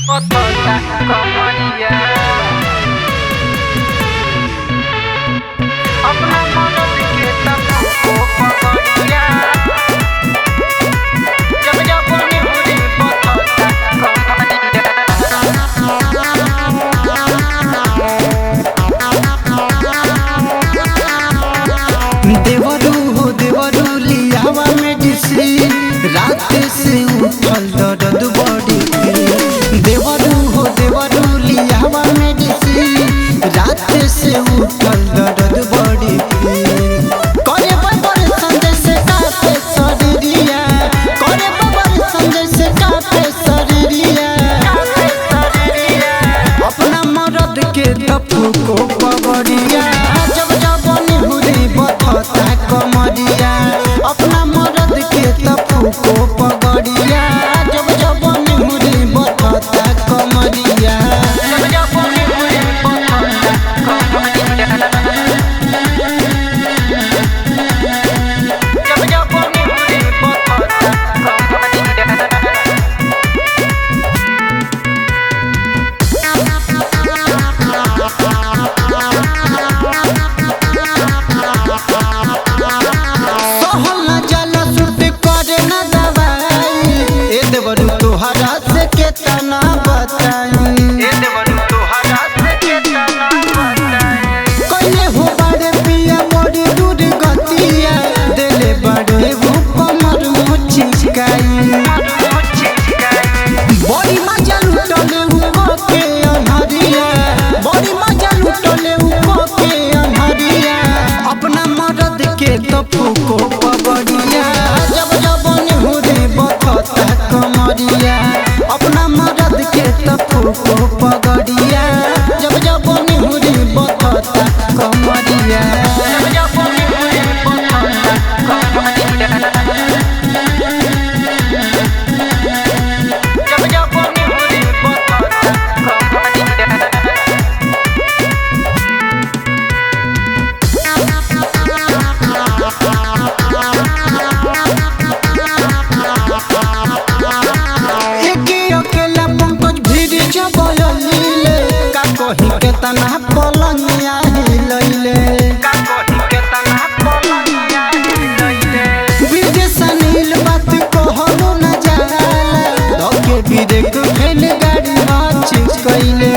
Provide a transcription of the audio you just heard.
Otosa कमरिया अपना मदद के सबको पकड़िया जब जब निहुरी ओतोसा कमरिया देवरू हो देवरू लियावा मेडिसिन रात से उठल दर्द बड़ी देवरू हो देवरू लियावा मेडिसिन रात से उठल दर्द बड़ी करे बबर संजय से काफे शरीरिया करे बबर संजय से काफे शरीरिया अपना मर्द के दफू को पकड़िया जब जब निहुरी बथता कमरिया अपना मर्द के दफू को पकड़िया जब जब निहुरी बथता कमरिया जब जब निहुरी ओतोसा कमरिया जब जब निहुरी ओतोसा कमरिया सहल न जाला सुट करे न दवाई ए देवरू तोहरा से केतना बताई देवरू तोहरा से केतना बताई कइले हो बारे पिया मोरी दूर गतिया देले बड़े वो कमर मुचिकाई बड़ी मजा लुटले उको के अनहरिया बड़ी मजा लुटले उको के अनहरिया अपना मर्द के तफू को पकड़िया जब जब निहुरी बथता कमरिया अपना मर्द के तफू को पकड़िया जब जब निहुरी बथता कमरिया जब जब निहुरी ओतोसा कमरिया जब जब निहुरी ओतोसा कमरिया एके अकेला पंकज भीड़ जबले का कही केतना पलंगिया हिलैले का कही केतना पलंगिया हिलैले विदेश नील बात कहलो न जाला धके बिरेक फेल गाड़ी माची कइले